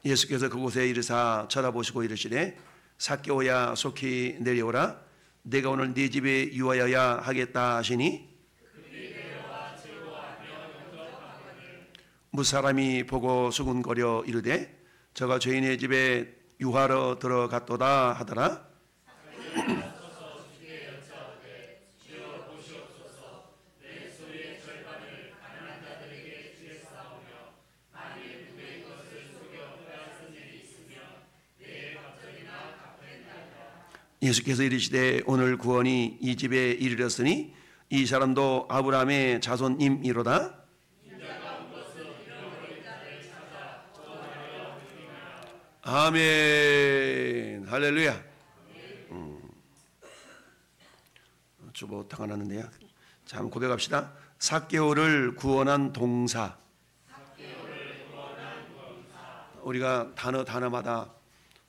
예수께서 그곳에 이르사 쳐다보시고 이르시되 삭개오야 속히 내려오라. 내가 오늘 네 집에 유하여야 하겠다 하시니 무사람이 보고 수군거려 이르되 저가 죄인의 집에 유하러 들어갔도다 하더라. 예수께서 이르시되 오늘 구원이 이 집에 이르렀으니 이 사람도 아브라함의 자손임이로다. 아멘. 할렐루야. 주보 당하놨는데요. 자, 한번 고백합시다. 삭개오를 구원한 동사. 우리가 단어마다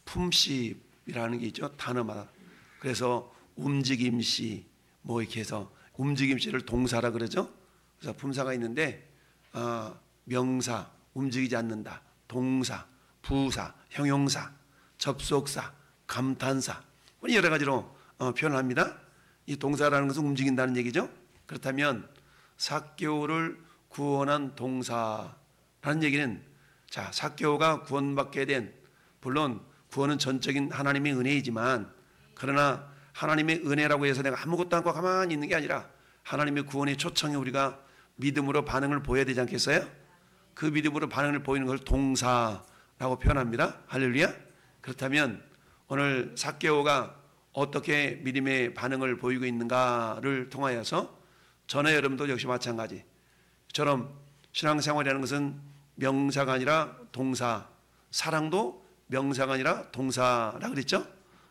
품씨이라는 게 있죠. 단어마다. 그래서 움직임씨 뭐 이렇게 해서 움직임씨를 동사라 그러죠. 그래서 품사가 있는데 명사 움직이지 않는다, 동사, 부사, 형용사, 접속사, 감탄사 여러 가지로 표현합니다. 이 동사라는 것은 움직인다는 얘기죠. 그렇다면 삭개오를 구원한 동사라는 얘기는 자, 삭개오가 구원받게 된, 물론 구원은 전적인 하나님의 은혜이지만 그러나 하나님의 은혜라고 해서 내가 아무것도 않고 가만히 있는 게 아니라 하나님의 구원의 초청에 우리가 믿음으로 반응을 보여야 되지 않겠어요? 그 믿음으로 반응을 보이는 걸 동사라고 표현합니다. 할렐루야. 그렇다면 오늘 삭개오가 어떻게 믿음의 반응을 보이고 있는가를 통하여서 저나 여러분도 역시 마찬가지처럼 신앙생활이라는 것은 명사가 아니라 동사, 사랑도 명사가 아니라 동사라 그랬죠?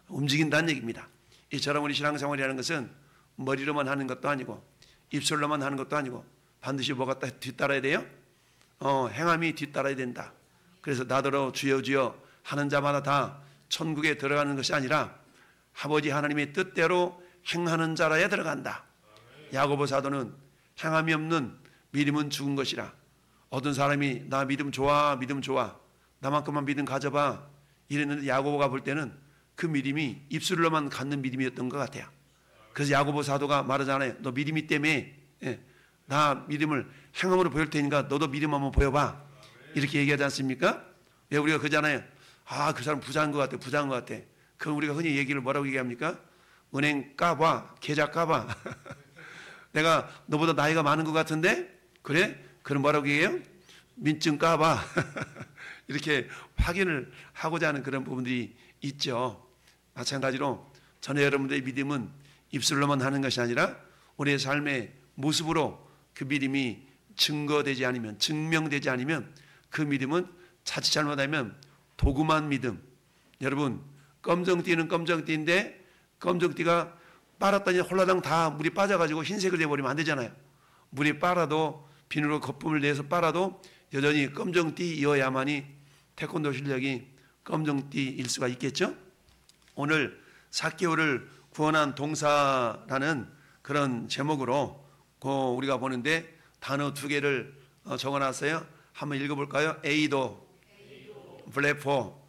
움직인다는 얘기입니다. 이처럼 우리 신앙생활이라는 것은 머리로만 하는 것도 아니고 입술로만 하는 것도 아니고 반드시 뭐가 뒤따라야 돼요? 행함이 뒤따라야 된다. 그래서 나더러 주여 주여 하는 자마다 다 천국에 들어가는 것이 아니라 아버지 하나님의 뜻대로 행하는 자라야 들어간다. 야고보 사도는 행함이 없는 믿음은 죽은 것이라. 어떤 사람이 나 믿음 좋아 나만큼만 믿음 가져봐 이랬는데 야고보가 볼 때는 그 믿음이 입술로만 갖는 믿음이었던 것 같아요. 그래서 야고보 사도가 말하잖아요. 너 믿음이 때문에 나 믿음을 행함으로 보일 테니까 너도 믿음 한번 보여봐. 이렇게 얘기하지 않습니까? 왜 우리가 그러잖아요. 그 사람 부자인 것 같아. 그건 우리가 흔히 얘기를 뭐라고 얘기합니까? 은행 까봐, 계좌 까봐. 내가 너보다 나이가 많은 것 같은데? 그래? 그럼 뭐라고 얘기해요? 민증 까봐. 이렇게 확인을 하고자 하는 그런 부분들이 있죠. 마찬가지로 저는 여러분들의 믿음은 입술로만 하는 것이 아니라 우리의 삶의 모습으로 그 믿음이 증거되지 않으면, 증명되지 않으면 그 믿음은 자칫 잘못하면 도구만 믿음. 여러분, 검정띠는 검정띠인데 검정띠가 빨았더니 홀라당 다 물이 빠져가지고 흰색을 내버리면 안 되잖아요. 물이 빨아도 비누로 거품을 내서 빨아도 여전히 검정띠여야만이 태권도 실력이 검정띠일 수가 있겠죠. 오늘 삭개오를 구원한 동사라는 그런 제목으로 우리가 보는데 단어 두 개를 적어놨어요. 한번 읽어볼까요? 에이도, 블레포.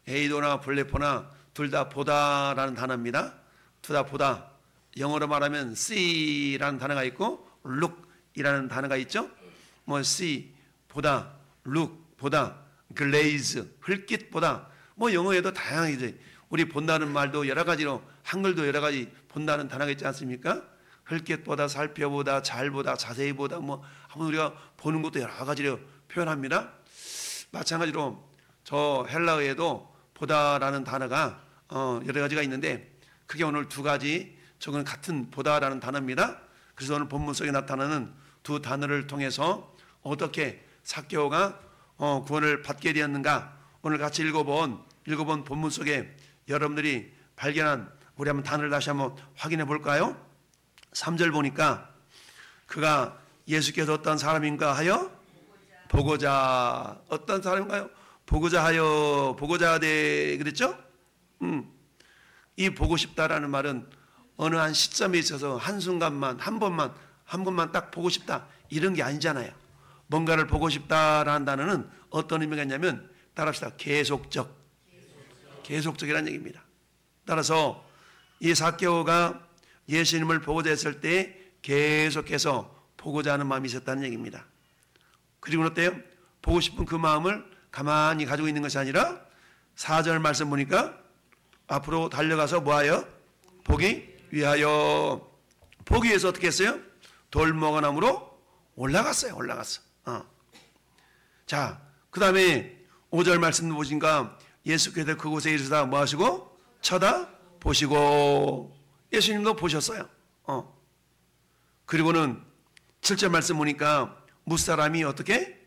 에이도나 블레포나 둘 다 보다라는 단어입니다. 둘 다 보다. 영어로 말하면 see라는 단어가 있고 look이라는 단어가 있죠. see 보다, look 보다, glaze 흘깃 보다. 영어에도 다양하게 우리 본다는 말도 여러 가지로 한글도 여러 가지 본다는 단어가 있지 않습니까? 흘깃 보다, 살펴보다, 잘 보다, 자세히 보다 한번 우리가 보는 것도 여러 가지로 표현합니다. 마찬가지로 저 헬라어에도 보다라는 단어가 여러 가지가 있는데 그게 오늘 두 가지 저건 같은 보다라는 단어입니다. 그래서 오늘 본문 속에 나타나는 두 단어를 통해서 어떻게 삭개오가 구원을 받게 되었는가 오늘 같이 읽어본 본문 속에 여러분들이 발견한 우리 한번 단어를 다시 한번 확인해 볼까요? 3절 보니까 그가 예수께서 어떤 사람인가 하여 보고자 어떤 사람인가요? 보고자 하여 보고자 하되 그랬죠? 이 보고 싶다라는 말은 어느 한 시점에 있어서 한순간만 한 번만 딱 보고 싶다 이런 게 아니잖아요. 뭔가를 보고 싶다라는 단어는 어떤 의미가 있냐면 딱 따라합시다. 계속적이라는 얘기입니다. 따라서 이 삭개오가 예수님을 보고자 했을 때 계속해서 보고자 하는 마음이 있었다는 얘기입니다. 그리고 어때요? 보고 싶은 그 마음을 가만히 가지고 있는 것이 아니라 4절 말씀 보니까 앞으로 달려가서 뭐하여? 보기 위하여. 보기 위해서 어떻게 했어요? 돌모가나무로 올라갔어요. 자, 그 다음에 5절 말씀 보시니까 예수께서 그곳에 이르시다 뭐 하시고? 쳐다보시고. 예수님도 보셨어요. 그리고는 7절 말씀 보니까 무사람이 어떻게?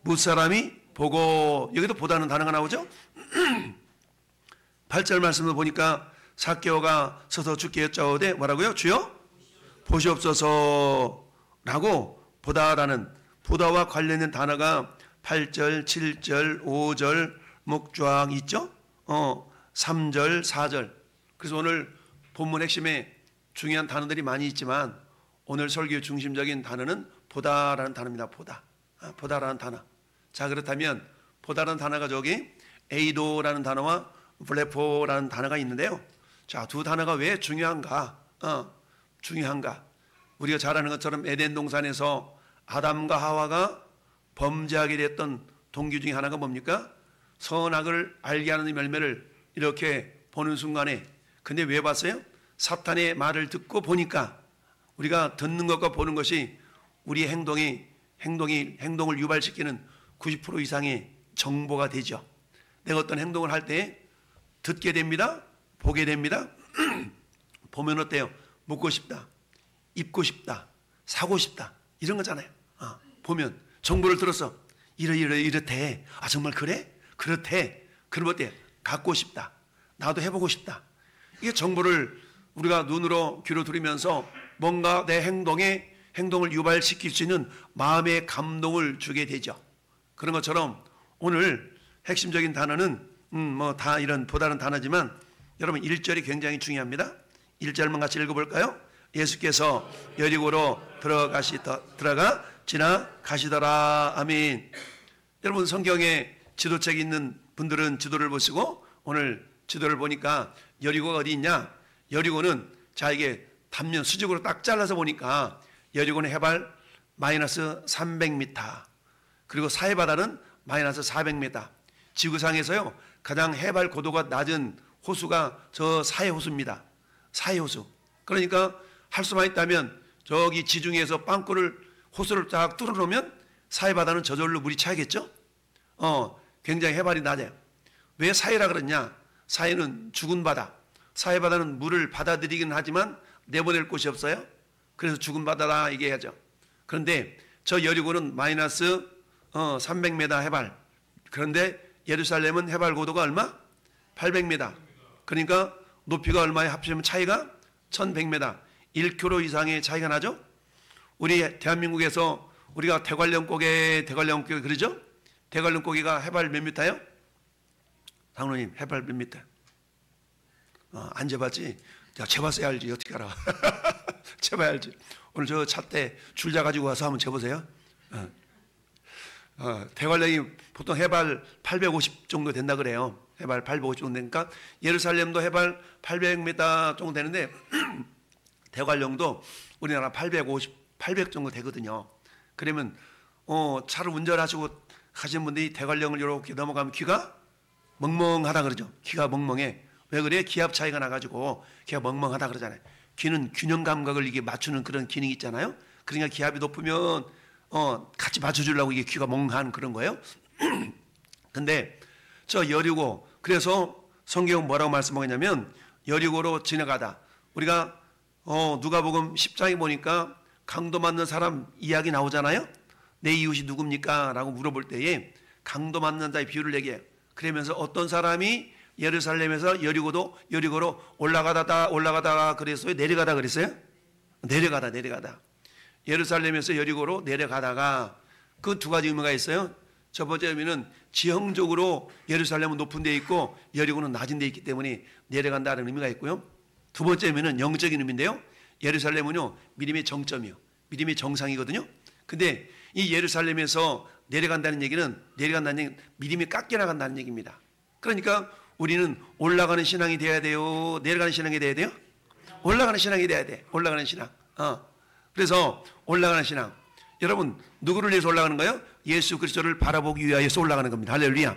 무사람이 보고. 여기도 보다는 단어가 나오죠? 8절 말씀을 보니까 삭개오가 서서 주께 여짜오되 뭐라고요? 주여 보시옵소서 라고 보다라는, 보다와 관련된 단어가 8절, 7절, 5절 목 쫙 있죠? 3절, 4절. 그래서 오늘 본문 핵심에 중요한 단어들이 많이 있지만 오늘 설교의 중심적인 단어는 보다라는 단어입니다. 보다라는 단어. 자, 그렇다면 보다라는 단어가 저기 에이도라는 단어와 블레포라는 단어가 있는데요. 자, 두 단어가 왜 중요한가? 우리가 잘 아는 것처럼 에덴 동산에서 아담과 하와가 범죄하게 됐던 동기 중에 하나가 뭡니까? 선악을 알게 하는 열매를 이렇게 보는 순간에, 근데 왜 봤어요? 사탄의 말을 듣고 보니까 우리가 듣는 것과 보는 것이 우리 행동을 유발시키는 90% 이상의 정보가 되죠. 내가 어떤 행동을 할 때 듣게 됩니다. 보게 됩니다. 보면 어때요? 묻고 싶다, 입고 싶다, 사고 싶다, 이런 거잖아요. 보면 정보를 들어서 이렇대. 아, 정말 그래? 그렇대. 그럼 어때? 갖고 싶다, 나도 해보고 싶다. 이게 정보를 우리가 눈으로 귀로 들으면서 뭔가 내 행동을 유발시킬 수 있는 마음의 감동을 주게 되죠. 그런 것처럼 오늘 핵심적인 단어는 뭐 다 이런 보다는 단어지만 여러분 1절이 굉장히 중요합니다. 1절만 같이 읽어볼까요? 예수께서 여리고로 들어가 지나가시더라. 아멘. 여러분 성경에 지도책이 있는 분들은 지도를 보시고 오늘 지도를 보니까 여리고가 어디 있냐? 여리고는 자 이게 단면 수직으로 딱 잘라서 보니까 여리고는 해발 마이너스 300m, 그리고 사해바다는 마이너스 400m. 지구상에서요 가장 해발 고도가 낮은 호수가 저 사해호수입니다. 사해호수. 그러니까 할 수만 있다면 저기 지중해에서 빵꾸를 호수를 쫙 뚫어놓으면 사해바다는 저절로 물이 차겠죠. 굉장히 해발이 낮아요. 왜 사해라 그러냐? 사해는 죽은 바다. 사해바다는 물을 받아들이긴 하지만 내보낼 곳이 없어요. 그래서 죽은 바다다 이게 해야죠. 그런데 저 여리고는 마이너스 300m 해발. 그런데 예루살렘은 해발 고도가 얼마? 800m. 그러니까 높이가 얼마에 합치면 차이가 1100m. 1km 이상의 차이가 나죠. 우리 대한민국에서 우리가 대관령고개 그러죠? 대관령고개가 해발 몇 미터예요? 장로님 해발 몇 미터? 안 재봤지? 야, 재봤어야 알지. 어떻게 알아? 재봐야 알지. 오늘 저 차 때 줄자 가지고 와서 한번 재보세요. 대관령이 보통 해발 850 정도 된다 그래요. 해발 850 정도 되니까 예루살렘도 해발 800m 정도 되는데 대관령도 우리나라 800 정도 되거든요. 그러면 차를 운전하시고 가시는 분들이 대관령을 이렇게 넘어가면 귀가 멍멍하다 그러죠. 귀가 멍멍해. 왜 그래? 기압 차이가 나가지고 귀가 멍멍하다 그러잖아요. 귀는 균형 감각을 이게 맞추는 그런 기능이 있잖아요. 그러니까 기압이 높으면 같이 맞춰주려고 이게 귀가 멍한 그런 거예요. 근데 저 여리고, 그래서 성경은 뭐라고 말씀하냐면 여리고로 지나가다. 우리가 누가복음 10장에 보니까 강도 맞는 사람 이야기 나오잖아요. 내 이웃이 누굽니까? 라고 물어볼 때에 강도 맞는 자의 비유를 얘기해요. 그러면서 어떤 사람이 예루살렘에서 여리고로 올라가다 그랬어요? 내려가다 그랬어요? 내려가다. 예루살렘에서 여리고로 내려가다가 그 두 가지 의미가 있어요. 첫 번째 의미는 지형적으로 예루살렘은 높은 데 있고 여리고는 낮은 데 있기 때문에 내려간다는 의미가 있고요. 두 번째 의미는 영적인 의미인데요. 예루살렘은요 믿음의 정점이요, 믿음의 정상이거든요. 근데 이 예루살렘에서 내려간다는 얘기는 믿음이 깎여나간다는 얘기입니다. 그러니까 우리는 올라가는 신앙이 돼야 돼요? 내려가는 신앙이 돼야 돼요? 올라가는 신앙이 돼야 돼. 올라가는 신앙. 그래서 올라가는 신앙. 여러분, 누구를 위해서 올라가는 거예요? 예수 그리스도를 바라보기 위하여서 올라가는 겁니다. 할렐루야.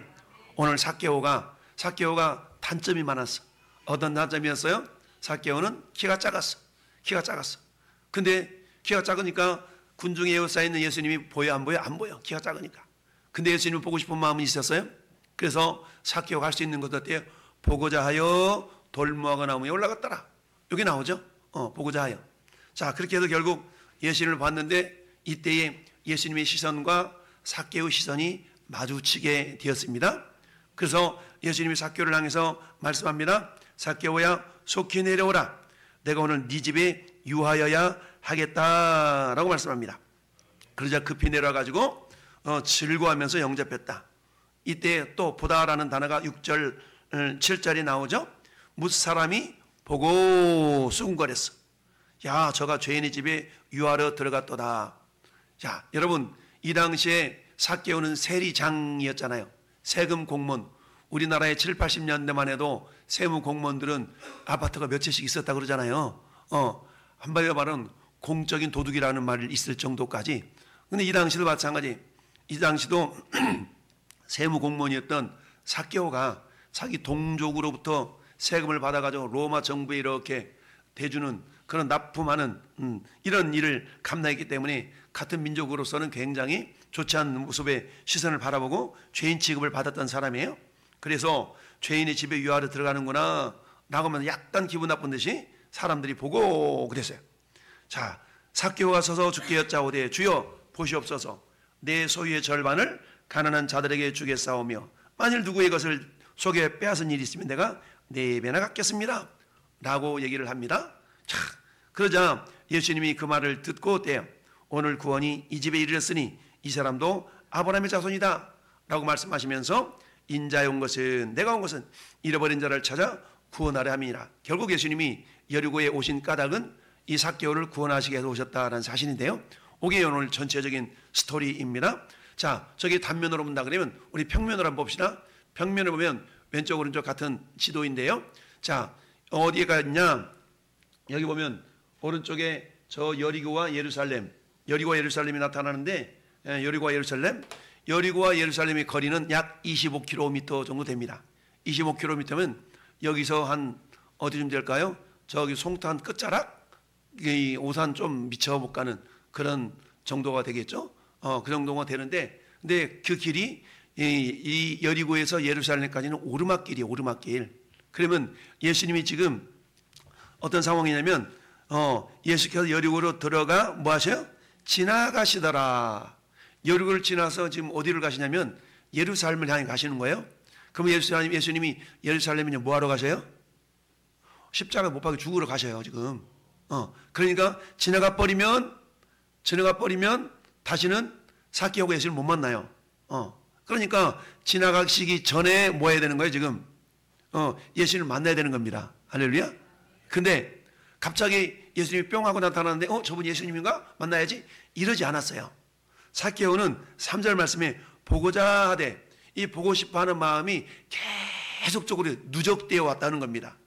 오늘 삭개오가 단점이 많았어. 어떤 단점이었어요? 삭개오는 키가 작았어. 근데 키가 작으니까 군중에 에워싸있는 예수님이 보여 안 보여? 안 보여. 키가 작으니까. 근데 예수님을 보고 싶은 마음은 있었어요. 그래서 삭개오가 할 수 있는 것도 어때요? 보고자 하여 돌무화과 나무에 올라갔더라. 여기 나오죠. 보고자 하여. 자, 그렇게 해서 결국 예수님을 봤는데 이때에 예수님의 시선과 삭개오의 시선이 마주치게 되었습니다. 그래서 예수님이 삭개오를 향해서 말씀합니다. 삭개오야, 속히 내려오라. 내가 오늘 네 집에 유하여야 하겠다라고 말씀합니다. 그러자 급히 내려와가지고 즐거워하면서 영접했다. 이때 또 보다라는 단어가 6절 7절에 나오죠. 무사람이 보고 수군거렸어. 야, 저가 죄인의 집에 유하러 들어갔도다. 자, 여러분, 이 당시에 삭개오는 세리장이었잖아요. 세금 공무원. 우리나라의 7, 80년대만 해도 세무 공무원들은 아파트가 몇 채씩 있었다 그러잖아요. 한마디로 말하면 공적인 도둑이라는 말이 있을 정도까지. 근데 이 당시도 마찬가지. 이 당시도 세무 공무원이었던 삭개오가 자기 동족으로부터 세금을 받아가지고 로마 정부에 이렇게 대주는 그런 납품하는 이런 일을 감당했기 때문에 같은 민족으로서는 굉장히 좋지 않은 모습의 시선을 바라보고 죄인 취급을 받았던 사람이에요. 그래서 죄인의 집에 유하러 들어가는구나 라고 하면 약간 기분 나쁜 듯이 사람들이 보고 그랬어요. 자, 삭개오가 서서 주께 여짜오되 주여 보시옵소서. 내 소유의 절반을 가난한 자들에게 주겠사오며 만일 누구의 것을 속에 빼앗은 일이 있으면 내가 4배나 갚겠습니다 라고 얘기를 합니다. 자, 그러자 예수님이 그 말을 듣고 어때요? 오늘 구원이 이 집에 이르렀으니 이 사람도 아브라함의 자손이다 라고 말씀하시면서 인자에 온 것은, 내가 온 것은 잃어버린 자를 찾아 구원하려 함이니라. 결국 예수님이 여리고에 오신 까닭은 이 삭개오를 구원하시기 위해서 오셨다라는 사실인데요. 이게 오늘 전체적인 스토리입니다. 자, 저기 단면으로 본다 그러면 우리 평면으로 한번 봅시다. 평면을 보면 왼쪽 오른쪽 같은 지도인데요. 자, 어디에 있냐? 여기 보면 오른쪽에 저 여리고와 예루살렘, 여리고와 예루살렘이 나타나는데, 여리고와 예루살렘의 거리는 약 25km 정도 됩니다. 25km면 여기서 한 어디쯤 될까요? 저기 송도 한 끝자락, 이 오산 좀 미쳐 못 가는 그런 정도가 되겠죠. 그 정도가 되는데, 근데 그 길이 이 여리고에서 예루살렘까지는 오르막길이에요. 오르막길. 그러면 예수님이 지금 어떤 상황이냐면 예수께서 여리고로 들어가 뭐 하셔요? 지나가시더라. 여리고를 지나서 지금 어디를 가시냐면 예루살렘을 향해 가시는 거예요. 그럼 예수님이 예루살렘에 뭐 하러 가셔요? 십자가 못 박혀 죽으러 가셔요 지금. 그러니까 지나가 버리면 다시는 삭개오가 예수를 못 만나요. 그러니까 지나가시기 전에 뭐 해야 되는 거예요 지금? 예수님을 만나야 되는 겁니다. 할렐루야. 근데 갑자기 예수님이 뿅 하고 나타나는데 저분 예수님인가? 만나야지? 이러지 않았어요. 삭개오는 3절 말씀에 보고자 하되, 이 보고 싶어하는 마음이 계속적으로 누적되어 왔다는 겁니다.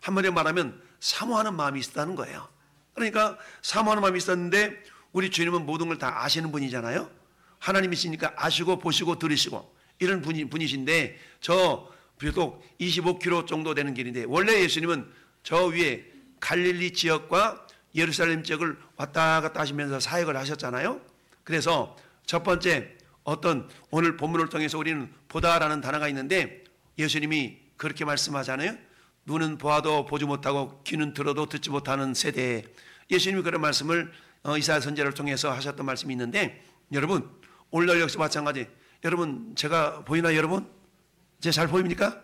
한마디로 말하면 사모하는 마음이 있었다는 거예요. 그러니까 사모하는 마음이 있었는데 우리 주님은 모든 걸 다 아시는 분이잖아요. 하나님이시니까 아시고 보시고 들으시고 이런 분이신데, 저 비록 25km 정도 되는 길인데 원래 예수님은 저 위에 갈릴리 지역과 예루살렘 지역을 왔다 갔다 하시면서 사역을 하셨잖아요. 그래서 첫 번째 어떤 오늘 본문을 통해서 우리는 보다라는 단어가 있는데 예수님이 그렇게 말씀하잖아요. 눈은 보아도 보지 못하고 귀는 들어도 듣지 못하는 세대. 예수님이 그런 말씀을 이사야 선지자를 통해서 하셨던 말씀이 있는데, 여러분 오늘날 역시 마찬가지. 여러분 제가 보이나요? 여러분 제 잘 보입니까?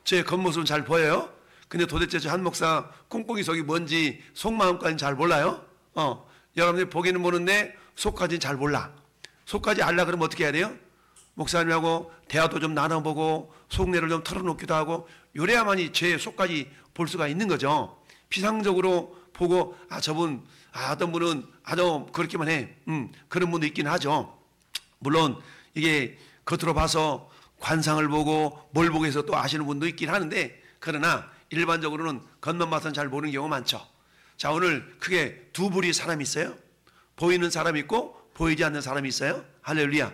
제 겉모습은 잘 보여요. 근데 도대체 저 한 목사 꿍꿍이 속이 뭔지 속마음까지는 잘 몰라요. 여러분들이 보기는 보는데 속까지는 잘 몰라. 속까지 알라 그러면 어떻게 해야 돼요? 목사님하고 대화도 좀 나눠보고 속내를 좀 털어놓기도 하고, 요래야만이 제 속까지 볼 수가 있는 거죠. 피상적으로 보고 저분 어떤 분은 아주 그렇게만 해. 그런 분도 있긴 하죠. 물론 이게 겉으로 봐서 관상을 보고 뭘 보고 해서 또 아시는 분도 있긴 하는데, 그러나 일반적으로는 겉만 봐서는 잘 모르는 경우가 많죠. 자, 오늘 크게 두 부류의 사람이 있어요. 보이는 사람이 있고 보이지 않는 사람이 있어요. 할렐루야.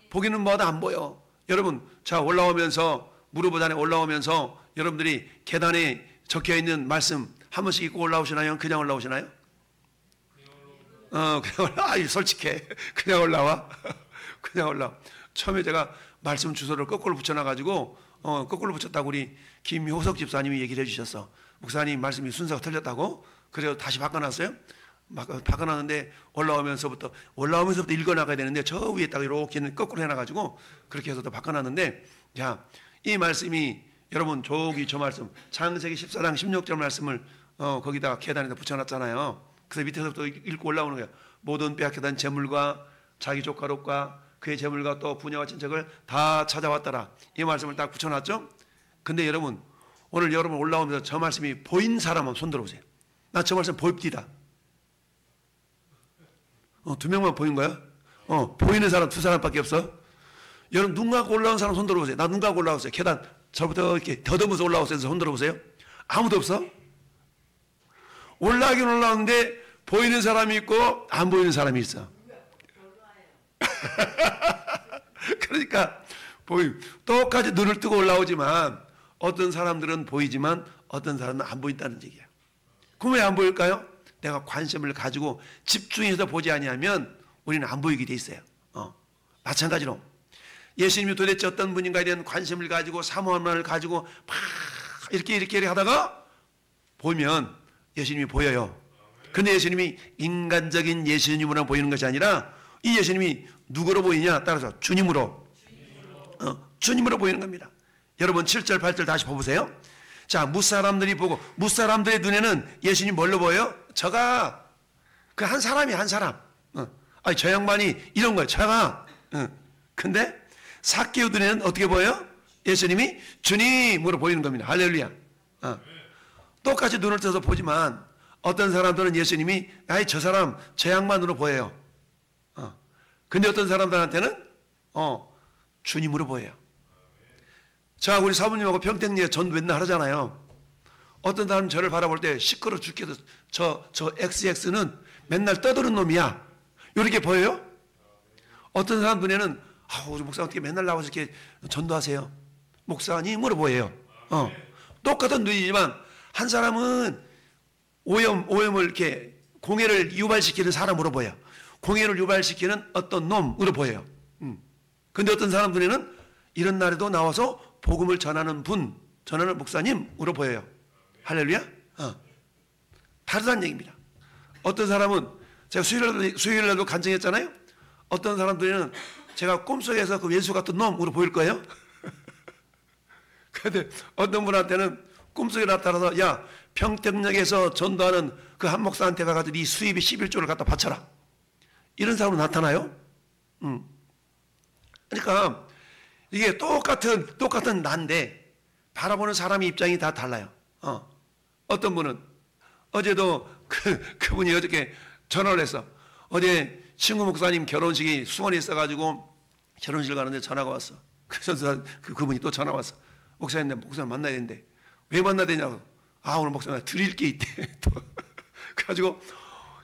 보기는 뭐다 안 보여. 여러분, 자, 올라오면서 무릎 계단에 올라오면서 여러분들이 계단에 적혀 있는 말씀 한 번씩 읽고 올라오시나요? 그냥 올라오시나요? 그냥 올라. 솔직해. 그냥 올라와. 그냥 올라와. 처음에 제가 말씀 주소를 거꾸로 붙여놔가지고 거꾸로 붙였다고 우리 김효석 집사님이 얘기를 해주셨어. 목사님 말씀이 순서가 틀렸다고. 그래서 다시 바꿔놨어요. 바꿔놨는데 올라오면서부터 읽어나가야 되는데 저 위에다가 이렇게 거꾸로 해놔가지고 그렇게 해서 또 바꿔놨는데, 자, 이 말씀이 여러분 저 말씀 창세기 14장 16절 말씀을 거기다가 계단에다 붙여놨잖아요. 그래서 밑에서부터 읽고 올라오는 거예요. 모든 빼앗겨던 재물과 자기 조카롯과 그의 재물과 또 부녀와 친척을 다 찾아왔더라. 이 말씀을 딱 붙여놨죠. 근데 여러분, 오늘 여러분 올라오면서 저 말씀이 보인 사람 한번 손 들어보세요. 나 저 말씀 보입디다. 두 명만 보인 거야? 보이는 사람 두 사람밖에 없어. 여러분 눈 감고 올라온 사람 손 들어보세요. 나 눈 감고 올라왔어요. 계단 저부터 이렇게 더듬어서 올라오세요. 손 들어보세요. 아무도 없어? 올라가긴 올라오는데 보이는 사람이 있고 안 보이는 사람이 있어. 그러니까 똑같이 눈을 뜨고 올라오지만 어떤 사람들은 보이지만 어떤 사람은 안 보인다는 얘기야. 그럼 왜 안 보일까요? 내가 관심을 가지고 집중해서 보지 아니하면 우리는 안 보이게 돼 있어요. 마찬가지로 예수님이 도대체 어떤 분인가에 대한 관심을 가지고 사모함을 가지고 막 이렇게 하다가 보면 예수님이 보여요. 근데 예수님이 인간적인 예수님으로 보이는 것이 아니라 이 예수님이 누구로 보이냐? 따라서 주님으로 보이는 겁니다. 여러분 7절 8절 다시 보세요. 자, 무사람들이 보고, 무사람들의 눈에는 예수님 뭘로 보여요? 저가 그 한 사람이 한 사람. 저 양반이 이런 거예요. 저가. 근데 삭개오 눈에는 어떻게 보여요? 예수님이 주님으로 보이는 겁니다. 할렐루야. 똑같이 눈을 떠서 보지만 어떤 사람들은 예수님이 저 사람 저 양반으로 보여요. 근데 어떤 사람들한테는 주님으로 보여요. 자, 우리 사모님하고 평택리에 전 맨날 하잖아요. 어떤 사람은 저를 바라볼 때 시끄러 죽겠어. 저 XX는 맨날 떠드는 놈이야. 이렇게 보여요? 어떤 사람 눈에는 우리 목사 어떻게 맨날 나와서 이렇게 전도하세요? 목사님으로 보여요. 똑같은 눈이지만 한 사람은 오염을 이렇게 공해를 유발시키는 사람으로 보여요. 공해를 유발시키는 어떤 놈으로 보여요. 근데 어떤 사람 눈에는 이런 날에도 나와서 복음을 전하는 목사님으로 보여요. 할렐루야? 다르다는 얘기입니다. 어떤 사람은 제가 수요일날도 간증했잖아요. 어떤 사람들은 제가 꿈속에서 그 예수 같은 놈으로 보일 거예요. 그런데 어떤 분한테는 꿈속에 나타나서 야, 평택역에서 전도하는 그 한 목사한테 가가지고 네 수입이 11조를 갖다 바쳐라. 이런 사람은 나타나요. 그러니까 이게 똑같은 난데 바라보는 사람의 입장이 다 달라요. 어떤 분은 어제도 그분이 어저께 전화를 했어. 어제 친구 목사님 결혼식이 수원에 있어가지고 결혼식을 가는데 전화가 왔어. 그래서 그분이 또 전화 왔어. 목사님, 목사님 만나야 되는데 왜 만나야 되냐고. 오늘 목사님 드릴 게 있대. 그래가지고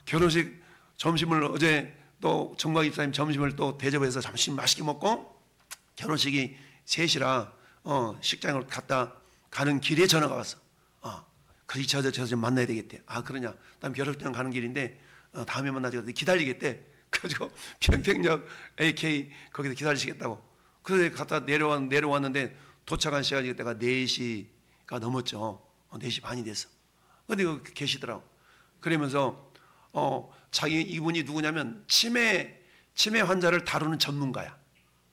결혼식 점심을 어제 또 정박 입사님 점심을 또 대접해서 점심 맛있게 먹고 결혼식이 3시라 식장으로 가는 길에 전화가 왔어. 그래서 저 좀 만나야 되겠대. 그러냐. 다음 결혼식장 가는 길인데 다음에 만나자. 기다리겠대. 그래가지고 평택역 AK 거기서 기다리시겠다고. 그래서 갔다 내려왔는데 도착한 시간이 그때가 4시가 넘었죠. 4시 반이 됐어. 근데 계시더라고. 그러면서 이분이 누구냐면 치매 환자를 다루는 전문가야.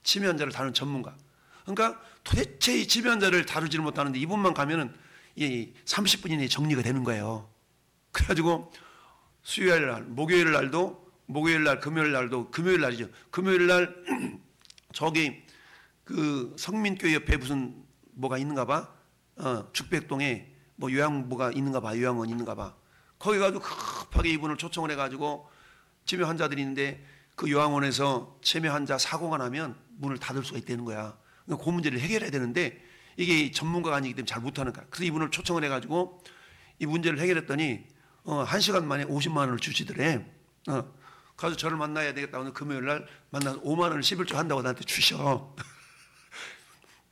치매 환자를 다루는 전문가. 그러니까 도대체 이 치매 환자를 다루지를 못하는데 이분만 가면은 30분 이내에 정리가 되는 거예요. 그래가지고 수요일 날, 목요일 날, 금요일 날도, 금요일 날이죠. 금요일 날 저기 그 성민교회 옆에 무슨 뭐가 있는가 봐. 죽백동에 뭐 요양보가 있는가 봐. 요양원 있는가 봐. 거기 가지고 급하게 이분을 초청을 해가지고 치매 환자들이 있는데 그 요양원에서 치매 환자 사고가 나면 문을 닫을 수가 있다는 거야. 그 문제를 해결해야 되는데 이게 전문가가 아니기 때문에 잘 못하는 거야. 그래서 이분을 초청을 해가지고 이 문제를 해결했더니 1시간 만에 50만 원을 주시더래. 가서 저를 만나야 되겠다. 오늘 금요일 날 만나서 5만 원을 11조 한다고 나한테 주셔.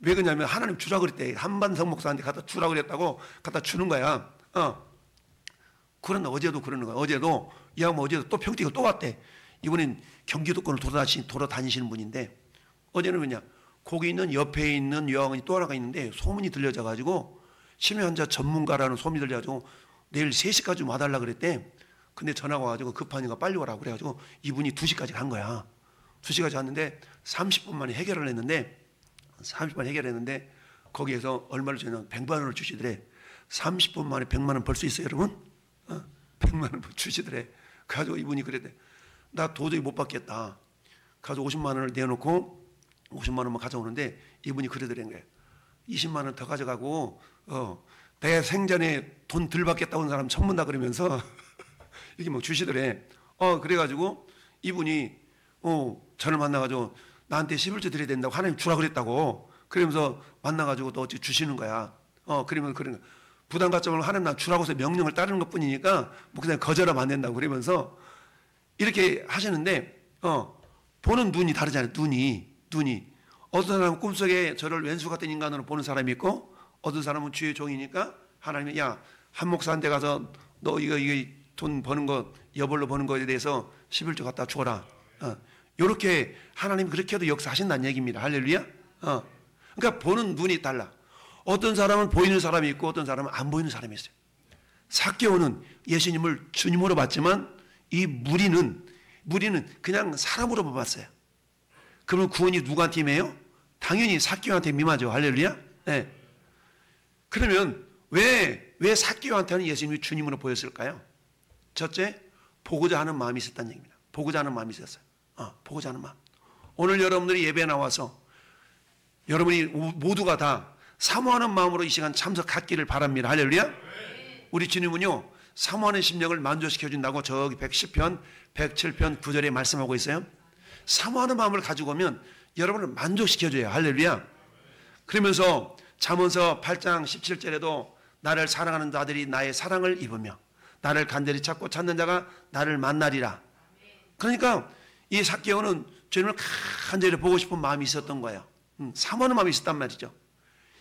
왜 그러냐면 하나님 주라 그랬대. 한반성 목사한테 갖다 주라 그랬다고 갖다 주는 거야. 그런데 어제도 그러는 거야. 어제도 이 양반 어제도 또 평택에 또 왔대. 이번엔 경기도권을 돌아다니시는 분인데 어제는 뭐냐, 거기 있는 옆에 있는 요양원이 또 하나가 있는데 소문이 들려져 가지고 치매 환자 전문가라는 소문이 들려 가지고 내일 3시까지 좀 와달라 그랬대. 근데 전화가 와가지고 급하니까 빨리 오라고 그래가지고 이분이 2시까지 간 거야. 2시까지 왔는데 30분 만에 해결을 했는데 30분 해결했는데 거기에서 얼마를 주냐면 100만 원을 주시더래. 30분 만에 100만 원 벌 수 있어요 여러분? 100만 원 주시더래. 그래가지고 이분이 그랬대. 나 도저히 못 받겠다. 가서 50만 원을 내놓고 50만 원만 가져오는데 이분이 그러더래. 20만 원 더 가져가고 내 생전에 돈 덜 받겠다 온 사람 처음 본다 그러면서 이렇게 막 주시더래. 그래가지고 이분이 저를 만나가지고 나한테 11조 드려야 된다고 하나님 주라 그랬다고 그러면서 만나가지고 또 어찌 주시는 거야. 그러면 그런 거야. 부담 갖지 말고 하나님 나 주라고 해서 명령을 따르는 것 뿐이니까 뭐 그냥 거절하면 안 된다고 그러면서 이렇게 하시는데 보는 눈이 다르잖아요. 눈이 어떤 사람은 꿈속에 저를 왼수 같은 인간으로 보는 사람이 있고 어떤 사람은 주의 종이니까 하나님이 야 한 목사한테 가서 너 이거 돈 버는 거 여벌로 버는 거에 대해서 11조 갖다 주어라. 요렇게 하나님 그렇게 해도 역사하신다는 얘기입니다. 할렐루야. 그러니까 보는 눈이 달라. 어떤 사람은 보이는 사람이 있고 어떤 사람은 안 보이는 사람이 있어요. 삭개오는 예수님을 주님으로 봤지만 이 무리는 그냥 사람으로 봤어요. 그러면 구원이 누구한테 임해요? 당연히 삭개오한테 임하죠. 할렐루야. 네. 그러면 왜 삭개오한테는 예수님이 주님으로 보였을까요? 첫째, 보고자 하는 마음이 있었다는 얘기입니다. 보고자 하는 마음이 있었어요. 보고자 하는 마음. 오늘 여러분들이 예배에 나와서 여러분이 모두가 다 사모하는 마음으로 이 시간 참석하기를 바랍니다. 할렐루야. 우리 주님은요 사모하는 심령을 만족시켜 준다고 저기 110편 107편 9절에 말씀하고 있어요. 사모하는 마음을 가지고 오면 여러분을 만족시켜 줘요. 할렐루야. 그러면서 잠언서 8장 17절에도 나를 사랑하는 자들이 나의 사랑을 입으며 나를 간절히 찾고 찾는 자가 나를 만나리라. 그러니까 이 삭개오는 주님을 간절히 보고 싶은 마음이 있었던 거예요. 사모하는 마음이 있었단 말이죠.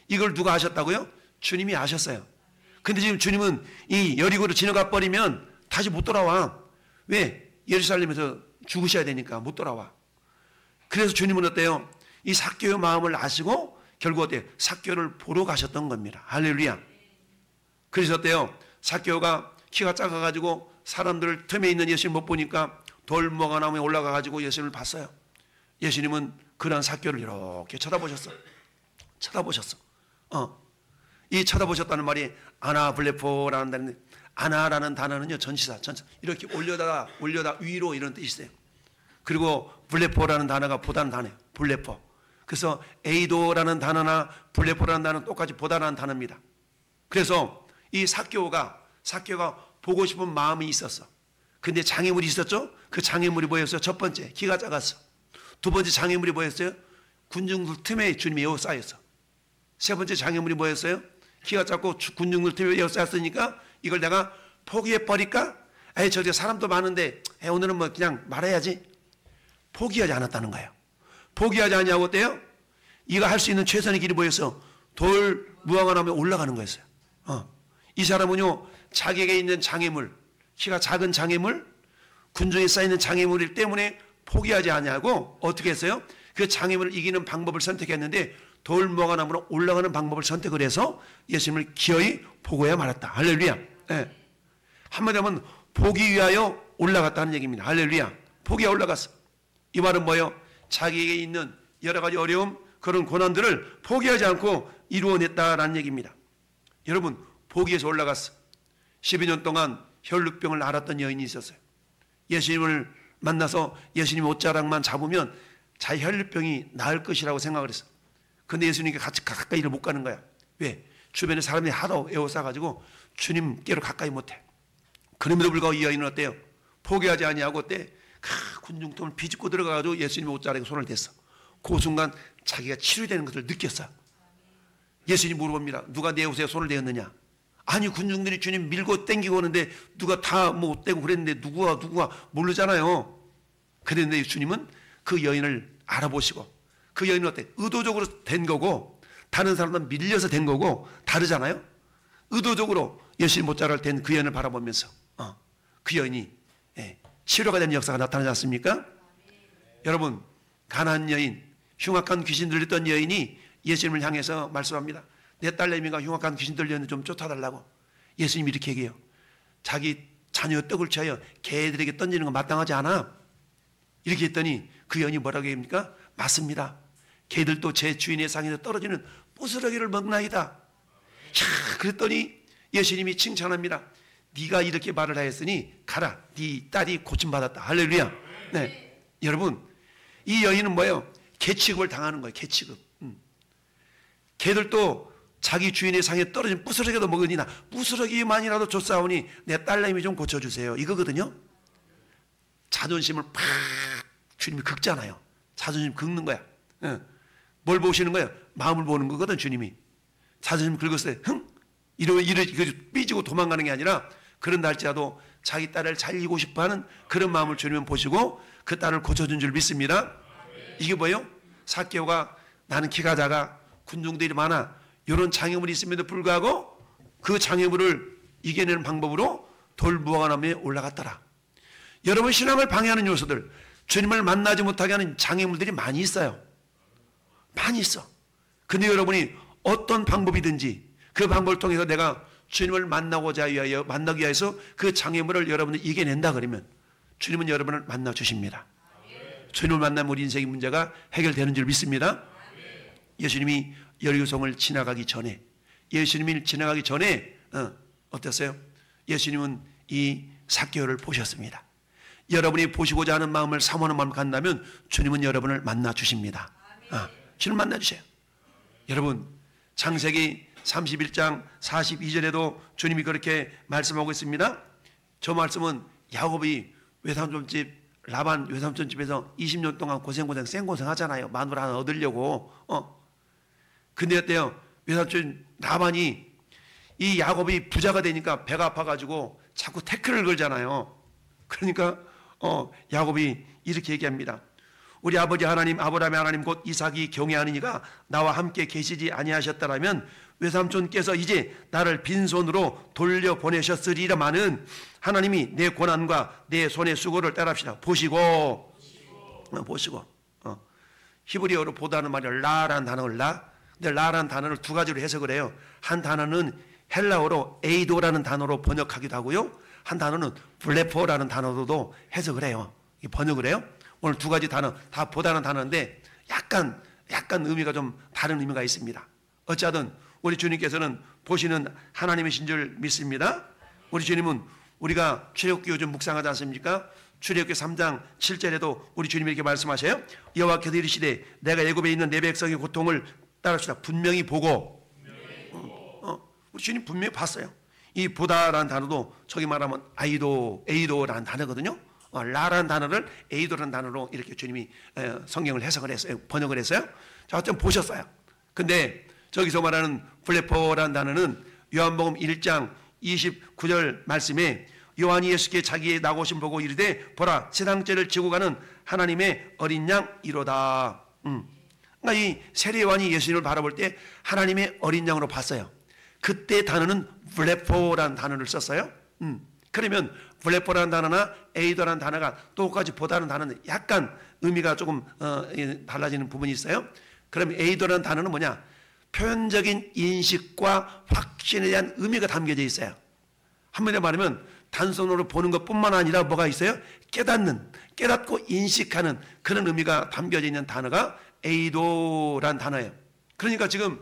이걸 누가 아셨다고요? 주님이 아셨어요. 근데 지금 주님은 이 여리고로 지나가 버리면 다시 못 돌아와. 왜? 예루살렘에서 죽으셔야 되니까 못 돌아와. 그래서 주님은 어때요? 이 삭개오의 마음을 아시고 결국 어때요? 삭개오를 보러 가셨던 겁니다. 할렐루야. 그래서 어때요? 삭개오가 키가 작아가지고 사람들 틈에 있는 예수님 못 보니까 돌무화과 나무에 올라가가지고 예수님을 봤어요. 예수님은 그런 삭개오를 이렇게 쳐다보셨어. 이 쳐다보셨다는 말이 아나블레포라는 단어인데 아나라는 단어는요 전치사 이렇게 올려다 위로 이런 뜻이 있어요. 그리고 블레포라는 단어가 보다는 단어예요. 블레포. 그래서 에이도라는 단어나 블레포라는 단어는 똑같이 보다라는 단어입니다. 그래서 이 삭개오가 보고 싶은 마음이 있었어. 근데 장애물이 있었죠? 그 장애물이 뭐였어요? 첫 번째 키가 작았어. 두 번째 장애물이 뭐였어요? 군중들 틈에 주님이 에워싸였어. 세 번째 장애물이 뭐였어요? 키가 작고 군중들 틈에 에워쌌으니까 이걸 내가 포기해버릴까? 저기 사람도 많은데 오늘은 뭐 그냥 말해야지. 포기하지 않았다는 거예요. 포기하지 않냐고 어때요? 이가 할 수 있는 최선의 길이 뭐였어? 돌 무화과 나무에 올라가는 거였어요. 이 사람은요 자기에게 있는 장애물, 키가 작은 장애물, 군중에 쌓이는 장애물 때문에 포기하지 않냐고 어떻게 했어요? 그 장애물을 이기는 방법을 선택했는데 돌 무화과 나무로 올라가는 방법을 선택을 해서 예수님을 기어이 보고야 말았다. 할렐루야. 네. 한마디 하면 보기 위하여 올라갔다는 얘기입니다. 할렐루야. 보기에 올라갔어. 이 말은 뭐예요? 자기에게 있는 여러 가지 어려움, 그런 고난들을 포기하지 않고 이루어냈다라는 얘기입니다. 여러분, 포기해서 올라갔어. 12년 동안 혈루병을 앓았던 여인이 있었어요. 예수님을 만나서 예수님 옷자락만 잡으면 자기 혈루병이 나을 것이라고 생각을 했어. 근데 예수님께 같이 가까이를 못 가는 거야. 왜? 주변에 사람이 하도 에워싸가지고 주님께로 가까이 못해. 그럼에도 불구하고 이 여인은 어때요? 포기하지 아니하고 어때? 군중통을 비집고 들어가가지고 예수님의 옷자락에 손을 댔어. 그 순간 자기가 치료되는 것을 느꼈어. 예수님이 물어봅니다. 누가 내 옷에 손을 대었느냐? 아니 군중들이 주님 밀고 땡기고 오는데 누가 다 못 대고 그랬는데 누구가 모르잖아요. 그랬는데 주님은 그 여인을 알아보시고, 그 여인은 어때? 의도적으로 된 거고 다른 사람은 밀려서 된 거고 다르잖아요. 의도적으로 예수님 옷자락을 댄 그 여인을 바라보면서 그 여인이 치료가 되는 역사가 나타나지 않습니까? 여러분, 가난한 여인, 흉악한 귀신 들렸던 여인이 예수님을 향해서 말씀합니다. 내 딸내미가 흉악한 귀신 들렸는데 좀 쫓아달라고. 예수님이 이렇게 얘기해요. 자기 자녀의 떡을 취하여 개들에게 던지는 건 마땅하지 않아. 이렇게 했더니 그 여인이 뭐라고 합니까? 맞습니다. 개들도 제 주인의 상에서 떨어지는 부스러기를 먹나이다. 그랬더니 예수님이 칭찬합니다. 네가 이렇게 말을 하였으니 가라. 네 딸이 고침받았다. 할렐루야. 네. 여러분, 이 여인은 뭐예요? 개 취급을 당하는 거예요. 개 취급. 개들도 자기 주인의 상에 떨어진 부스러기도 먹으니나 부스러기만이라도 줬사오니 내 딸내미 좀 고쳐주세요. 이거거든요. 자존심을 팍 주님이 긁잖아요. 자존심 긁는 거야. 뭘 보시는 거예요? 마음을 보는 거거든. 주님이 자존심 긁었을 때 이러 삐지고 도망가는 게 아니라, 그런다 할지라도 자기 딸을 살리고 싶어하는 그런 마음을 주님은 보시고 그 딸을 고쳐준 줄 믿습니다. 이게 뭐예요? 삭개오가 나는 키가 작아, 군중들이 많아, 이런 장애물이 있음에도 불구하고 그 장애물을 이겨내는 방법으로 돌무화과나무에 올라갔더라. 여러분, 신앙을 방해하는 요소들, 주님을 만나지 못하게 하는 장애물들이 많이 있어요. 많이 있어. 근데 여러분이 어떤 방법이든지 그 방법을 통해서 내가 주님을 만나기 위해서 그 장애물을 여러분이 이겨낸다 그러면 주님은 여러분을 만나 주십니다. 주님을 만나면 우리 인생의 문제가 해결되는 줄 믿습니다. 예수님이 여리고성을 지나가기 전에, 어땠어요? 예수님은 이 삭개오를 보셨습니다. 여러분이 보시고자 하는 마음을 사모하는 마음을 갖는다면 주님은 여러분을 만나 주십니다. 주님 만나 주세요. 여러분, 창세기 31장 42절에도 주님이 그렇게 말씀하고 있습니다. 저 말씀은 야곱이 외삼촌집 라반 외삼촌집에서 20년 동안 생고생 하잖아요. 마누라 하나 얻으려고. 근데 어때요? 외삼촌 라반이 이 야곱이 부자가 되니까 배가 아파가지고 자꾸 태클을 걸잖아요. 그러니까 야곱이 이렇게 얘기합니다. 우리 아버지 하나님, 아브라함의 하나님 곧 이삭이 경외하느니가 나와 함께 계시지 아니하셨더라면 외삼촌께서 이제 나를 빈손으로 돌려보내셨으리라마는 하나님이 내 고난과 내 손의 수고를 따라합시다. 보시고. 히브리어로 보다는 말이 라라는 단어를 근데 라라는 단어를 두 가지로 해석을 해요. 한 단어는 헬라어로 에이도라는 단어로 번역하기도 하고요. 한 단어는 블레포라는 단어로도 해석을 해요. 번역을 해요. 오늘 두 가지 단어 다 보다는 단어인데 약간 의미가 좀 다른 의미가 있습니다. 어찌하든 우리 주님께서는 보시는 하나님이신 줄 믿습니다. 우리 주님은 우리가 출애굽기 요즘 묵상하지 않습니까? 출애굽기 3장 7절에도 우리 주님이 이렇게 말씀하셔요. 여호와께서 이르시되 내가 애굽에 있는 내 백성의 고통을 따릅시다. 분명히 보고. 우리 주님 분명히 봤어요. 이 보다라는 단어도 저기 말하면 에이도라는 단어거든요. 라라는 단어를 에이도라는 단어로 이렇게 주님이 성경을 해석을 했어요. 번역을 했어요. 자, 어쩜 보셨어요. 근데 저기서 말하는 블레포라는 단어는 요한복음 1장 29절 말씀에 요한이 예수께 자기의 나고심 보고 이르되 보라 세상죄를 지고 가는 하나님의 어린 양 이로다. 그러니까 이 세례 요한이 예수님을 바라볼 때 하나님의 어린 양으로 봤어요. 그때 단어는 블레포라는 단어를 썼어요. 그러면 블레포라는 단어나 에이도라는 단어가 똑같이 보다는 단어는 약간 의미가 조금 달라지는 부분이 있어요. 그럼 에이도라는 단어는 뭐냐? 표현적인 인식과 확신에 대한 의미가 담겨져 있어요. 한마디로 말하면 단순으로 보는 것뿐만 아니라 뭐가 있어요? 깨닫고 인식하는 그런 의미가 담겨져 있는 단어가 에이도라는 단어예요. 그러니까 지금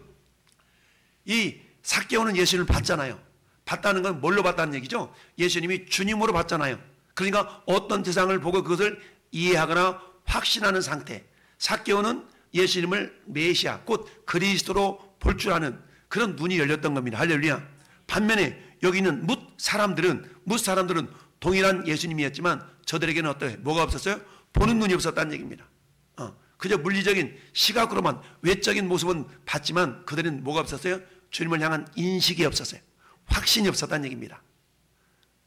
이 삭개오는 예수님을 봤잖아요. 봤다는 건 뭘로 봤다는 얘기죠? 예수님이 주님으로 봤잖아요. 그러니까 어떤 대상을 보고 그것을 이해하거나 확신하는 상태. 삭개오는 예수님을 메시아 곧 그리스도로 볼 줄 아는 그런 눈이 열렸던 겁니다. 할렐루야. 반면에 여기 있는 뭇 사람들은 동일한 예수님이었지만 저들에게는 어떠해? 뭐가 없었어요? 보는 눈이 없었다는 얘기입니다. 그저 물리적인 시각으로만 외적인 모습은 봤지만 그들은 뭐가 없었어요? 주님을 향한 인식이 없었어요. 확신이 없었다는 얘기입니다.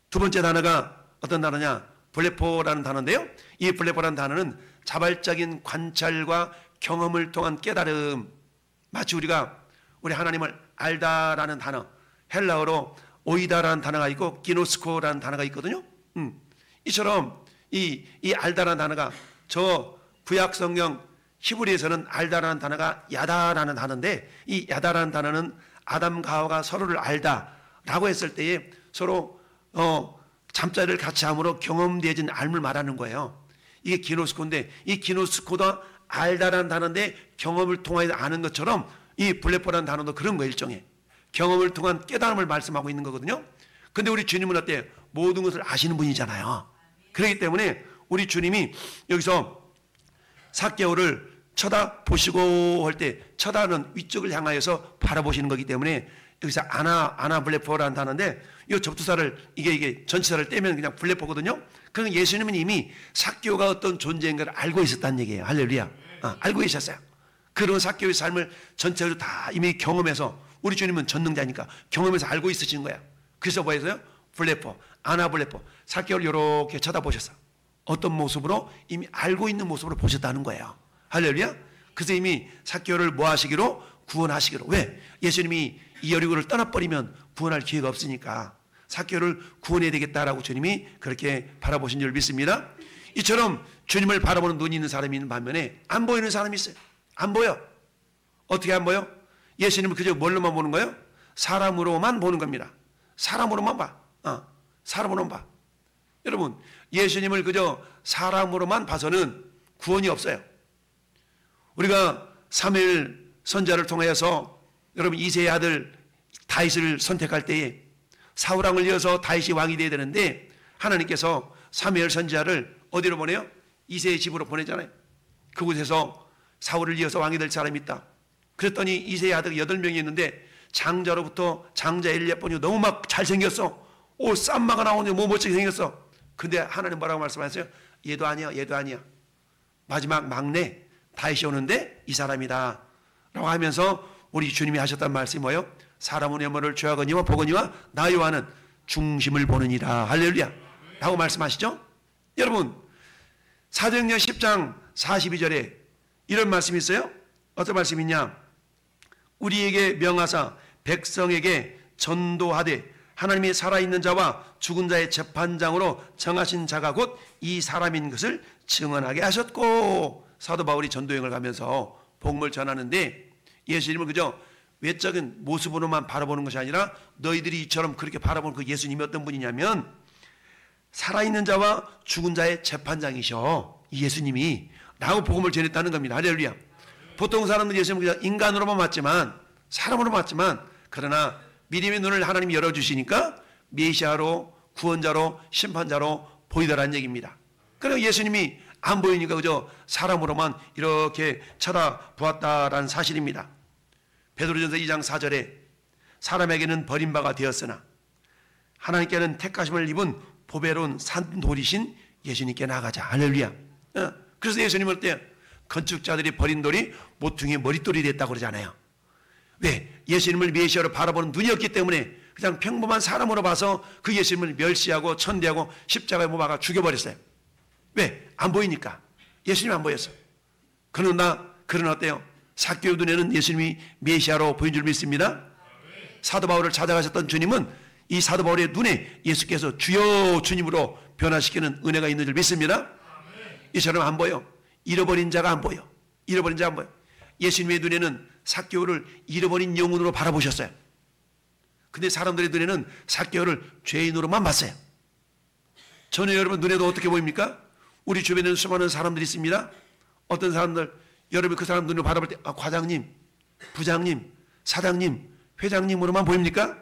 두 번째 단어가 어떤 단어냐? 블레포라는 단어인데요. 이 블레포라는 단어는 자발적인 관찰과 경험을 통한 깨달음. 마치 우리 하나님을 알다라는 단어, 헬라어로 오이다라는 단어가 있고 기노스코라는 단어가 있거든요. 이처럼 이 알다라는 단어가 저 구약 성경 히브리에서는 알다라는 단어가 야다라는 단어인데, 이 야다라는 단어는 아담과 하와가 서로를 알다라고 했을 때에 서로 잠자리를 같이 함으로 경험되어진 알을 말하는 거예요. 이게 기노스코인데, 이 기노스코도 알다라는 단어인데 경험을 통하여 아는 것처럼 이 블레포라는 단어도 그런 거예요. 일종의 경험을 통한 깨달음을 말씀하고 있는 거거든요. 근데 우리 주님은 어때요? 모든 것을 아시는 분이잖아요. 그렇기 때문에 우리 주님이 여기서 삭개오를 쳐다보시고 할 때, 쳐다는 위쪽을 향하여서 바라보시는 거기 때문에 여기서 아나블레포라는 단어인데, 이 접두사를 이게 전치사를 떼면 그냥 블레포거든요. 그럼 예수님은 이미 삭개오가 어떤 존재인가를 알고 있었다는 얘기예요. 할렐루야. 알고 계셨어요. 그런 삭개오의 삶을 전체적으로 다 이미 경험해서, 우리 주님은 전능자니까 경험해서 알고 있으신 거야. 그래서 뭐 했어요? 블레포, 아나블레포, 삭개오를 이렇게 쳐다보셨어. 어떤 모습으로? 이미 알고 있는 모습으로 보셨다는 거예요. 할렐루야. 그래서 이미 삭개오를 뭐 하시기로? 구원하시기로. 왜? 예수님이 이 여리고를 떠나버리면 구원할 기회가 없으니까 삭개오를 구원해야 되겠다라고 주님이 그렇게 바라보신 줄 믿습니다. 이처럼 주님을 바라보는 눈이 있는 사람이 있는 반면에 안 보이는 사람이 있어요. 안 보여. 어떻게 안 보여? 예수님을 그저 뭘로만 보는 거예요? 사람으로만 보는 겁니다. 사람으로만 봐. 사람으로만 봐. 여러분, 예수님을 그저 사람으로만 봐서는 구원이 없어요. 우리가 사무엘 선지자를 통하여서 여러분 이새의 아들 다윗을 선택할 때에 사울왕을 이어서 다윗이 왕이 되어야 되는데, 하나님께서 사무엘 선지자를 어디로 보내요? 이새의 집으로 보내잖아요. 그곳에서 사울을 이어서 왕이 될 사람이 있다. 그랬더니 이새의 아들 8명이 있는데, 장자로부터 장자 엘리야본이 너무 막 잘생겼어. 오, 쌈마가 나오는데 뭐 멋지게 생겼어. 근데 하나님 뭐라고 말씀하세요? 얘도 아니야, 얘도 아니야. 마지막 막내 다윗이 오는데 이 사람이다 라고 하면서 우리 주님이 하셨단 말씀이 뭐예요? 사람은 외모를 죄하거니와 보거니와 나 여호와는 중심을 보느니라. 할렐루야 라고 말씀하시죠. 여러분, 사도행전 10장 42절에 이런 말씀이 있어요. 어떤 말씀이냐? 우리에게 명하사 백성에게 전도하되 하나님이 살아있는 자와 죽은 자의 재판장으로 정하신 자가 곧 이 사람인 것을 증언하게 하셨고, 사도 바울이 전도여행을 가면서 복음을 전하는데 예수님을 그저 외적인 모습으로만 바라보는 것이 아니라 너희들이 이처럼 그렇게 바라보는 그 예수님이 어떤 분이냐면 살아있는 자와 죽은 자의 재판장이셔, 이 예수님이 라고 복음을 전했다는 겁니다. 할렐루야. 보통 사람들은 예수님을 그냥 인간으로만 봤지만, 사람으로만 봤지만, 그러나 믿음의 눈을 하나님이 열어주시니까 메시아로, 구원자로, 심판자로 보이더라는 얘기입니다. 그리고 예수님이 안 보이니까 그저 사람으로만 이렇게 쳐다보았다라는 사실입니다. 베드로전서 2장 4절에 사람에게는 버림바가 되었으나 하나님께는 택하심을 입은 보배로운 산돌이신 예수님께 나가자. 할렐루야. 그래서 예수님은 어때요? 건축자들이 버린 돌이 모퉁이의 머릿돌이 됐다고 그러잖아요. 왜? 예수님을 메시아로 바라보는 눈이 없기 때문에 그냥 평범한 사람으로 봐서 그 예수님을 멸시하고 천대하고 십자가에 못 박아 죽여버렸어요. 왜? 안 보이니까. 예수님 안 보였어. 그러나 어때요? 삭개오 눈에는 예수님이 메시아로 보인 줄 믿습니다. 사도 바울을 찾아가셨던 주님은 이 사도 바울의 눈에 예수께서 주여 주님으로 변화시키는 은혜가 있는 줄 믿습니다. 이처럼 안 보여. 잃어버린 자가 안 보여. 잃어버린 자가 안 보여. 예수님의 눈에는 삭개오를 잃어버린 영혼으로 바라보셨어요. 근데 사람들의 눈에는 삭개오를 죄인으로만 봤어요. 저는 여러분 눈에도 어떻게 보입니까? 우리 주변에는 수많은 사람들이 있습니다. 어떤 사람들, 여러분 그 사람 눈을 바라볼 때 과장님, 부장님, 사장님, 회장님으로만 보입니까?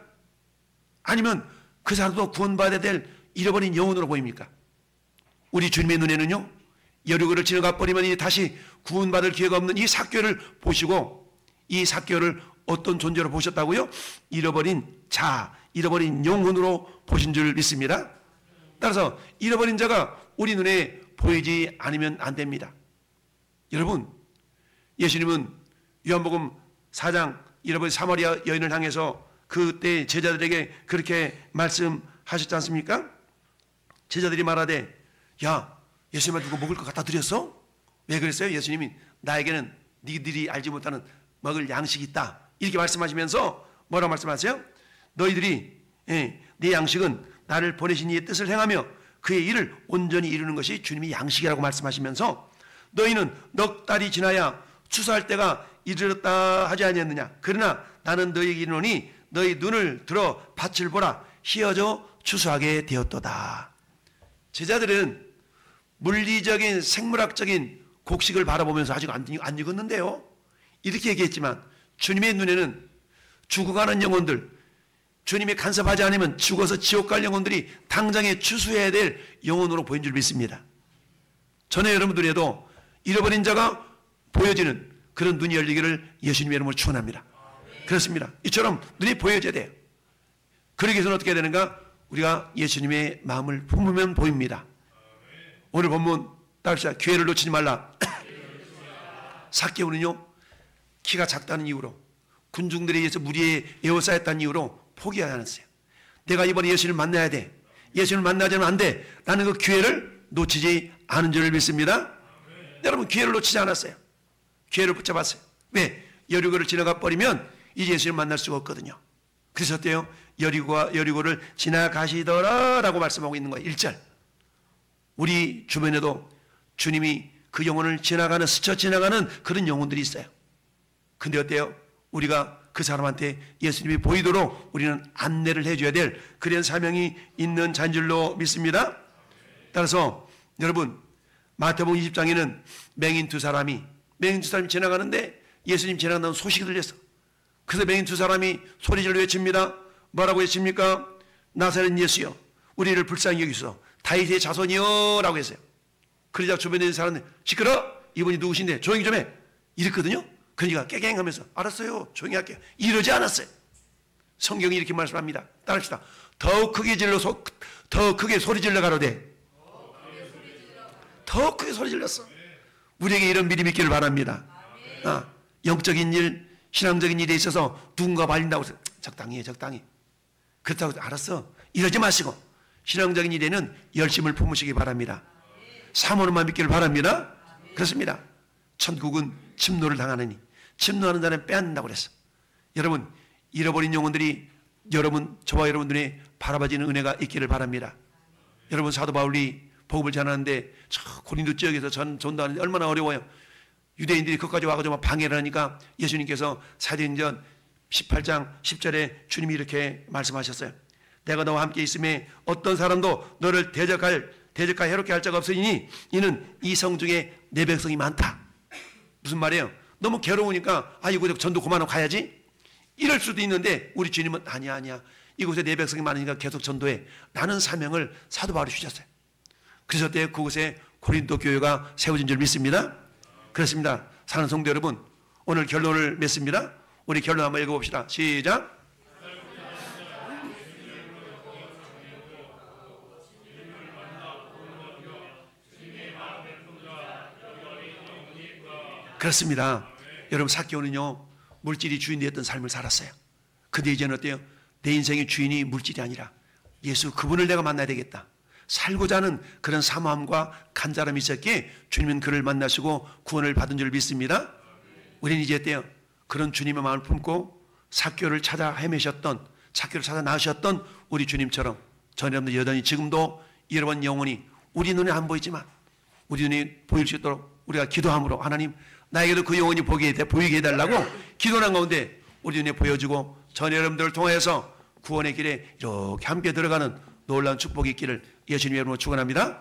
아니면 그 사람도 구원받아야 될 잃어버린 영혼으로 보입니까? 우리 주님의 눈에는요, 여리고를 지나가 버리면 다시 구원받을 기회가 없는 이 삭개오를 보시고 이 삭개오를 어떤 존재로 보셨다고요? 잃어버린 자, 잃어버린 영혼으로 보신 줄 믿습니다. 따라서 잃어버린 자가 우리 눈에 보이지 않으면 안 됩니다. 여러분, 예수님은 요한복음 4장 잃어버린 사마리아 여인을 향해서 그때 제자들에게 그렇게 말씀하셨지 않습니까? 제자들이 말하되, 야, 예수님한테 누구 먹을 거 갖다 드렸어? 왜 그랬어요? 예수님이 나에게는 니들이 알지 못하는 먹을 양식이 있다, 이렇게 말씀하시면서 뭐라고 말씀하세요? 너희들이 네 양식은 나를 보내신 이의 뜻을 행하며 그의 일을 온전히 이루는 것이 주님의 양식이라고 말씀하시면서, 너희는 넉 달이 지나야 추수할 때가 이르렀다 하지 아니했느냐? 그러나 나는 너희에게 이르노니 너희 눈을 들어 밭을 보라, 휘어져 추수하게 되었도다. 제자들은 물리적인 생물학적인 곡식을 바라보면서 아직 안 익었는데요, 이렇게 얘기했지만 주님의 눈에는 죽어가는 영혼들, 주님이 간섭하지 않으면 죽어서 지옥 갈 영혼들이 당장에 추수해야 될 영혼으로 보인 줄 믿습니다. 전에 여러분들에도 잃어버린 자가 보여지는 그런 눈이 열리기를 예수님의 이름으로 축원합니다. 그렇습니다. 이처럼 눈이 보여져야 돼요. 그러기 위해서는 어떻게 해야 되는가? 우리가 예수님의 마음을 품으면 보입니다. 오늘 본문 따릅시다. 기회를 놓치지 말라. 삭개오는요, 키가 작다는 이유로, 군중들에 의해서 무리에 에워싸였다는 이유로 포기하지 않았어요. 내가 이번에 예수님을 만나야 돼, 예수님을 만나지 않으면 안 돼, 나는 그 기회를 놓치지 않은 줄을 믿습니다. 여러분, 기회를 놓치지 않았어요. 기회를 붙잡았어요. 왜? 여리고를 지나가 버리면 이제 예수님을 만날 수가 없거든요. 그래서 어때요? 여리고를 지나가시더라 라고 말씀하고 있는 거예요. 1절. 우리 주변에도 주님이 그 영혼을 지나가는, 스쳐 지나가는 그런 영혼들이 있어요. 근데 어때요? 우리가 그 사람한테 예수님이 보이도록 우리는 안내를 해줘야 될 그런 사명이 있는 자인 줄로 믿습니다. 따라서 여러분, 마태복음 20장에는 맹인 두 사람이 지나가는데 예수님 지나간다는 소식이 들렸어. 그래서 맹인 두 사람이 소리질러 외칩니다. 뭐라고 외칩니까? 나사렛 예수여, 우리를 불쌍히 여기소서, 다윗의 자손이여 라고 했어요. 그러자 주변에 있는 사람들, 시끄러! 이분이 누구신데 조용히 좀 해! 이랬거든요. 그러니까 깨갱하면서 알았어요, 조용히 할게요, 이러지 않았어요. 성경이 이렇게 말씀합니다. 따릅시다. 더 크게 소리 질러 가로되. 더 크게 소리 질렀어. 우리에게 이런 믿음이 있기를 바랍니다. 영적인 일, 신앙적인 일에 있어서 누군가 말린다고 해서 적당히 해, 적당히. 그렇다고 알았어, 이러지 마시고 신앙적인 일에는 열심을 품으시기 바랍니다. 사모는만 믿기를 바랍니다. 그렇습니다. 천국은 침노를 당하느니 침노하는 자는 빼앗는다고 그랬어. 여러분, 잃어버린 영혼들이 저와 여러분 눈에 바라봐지는 은혜가 있기를 바랍니다. 여러분, 사도 바울이 복음을 전하는데 저 고린도 지역에서 전도하는데 얼마나 어려워요. 유대인들이 그것까지 와가지고 방해를 하니까 예수님께서 사도행전 18장 10절에 주님이 이렇게 말씀하셨어요. 내가 너와 함께 있음에 어떤 사람도 너를 대적하여 해롭게 할 자가 없으니 이는 이 성 중에 내 백성이 많다. 무슨 말이에요? 너무 괴로우니까 이곳에 전도 그만하고 가야지, 이럴 수도 있는데 우리 주님은 아니야, 이곳에 내 백성이 많으니까 계속 전도해. 라는 사명을 사도 바울이 주셨어요. 그래서 그때 그곳에 고린도 교회가 세워진 줄 믿습니다. 그렇습니다. 사랑하는 성도 여러분, 오늘 결론을 맺습니다. 우리 결론 한번 읽어봅시다. 시작. 그렇습니다. 여러분, 삭개오는요, 물질이 주인 되었던 삶을 살았어요. 근데 이제는 어때요? 내 인생의 주인이 물질이 아니라 예수, 그분을 내가 만나야 되겠다, 살고자 하는 그런 사모함과 간절함이 있었기에 주님은 그를 만나시고 구원을 받은 줄 믿습니다. 우리는 이제 어때요? 그런 주님의 마음을 품고 삭개오를 찾아 헤매셨던, 삭개오를 찾아 나으셨던 우리 주님처럼 저는 여러분들 여전히 지금도 잃어버린 영혼이 우리 눈에 안 보이지만 우리 눈에 보일 수 있도록 우리가 기도함으로, 하나님, 나에게도 그 영혼이 보이게 해달라고 기도하는 가운데 우리 눈에 보여주고 전 여러분들을 통해서 구원의 길에 이렇게 함께 들어가는 놀라운 축복이 있기를 예수님의 이름으로 축원합니다.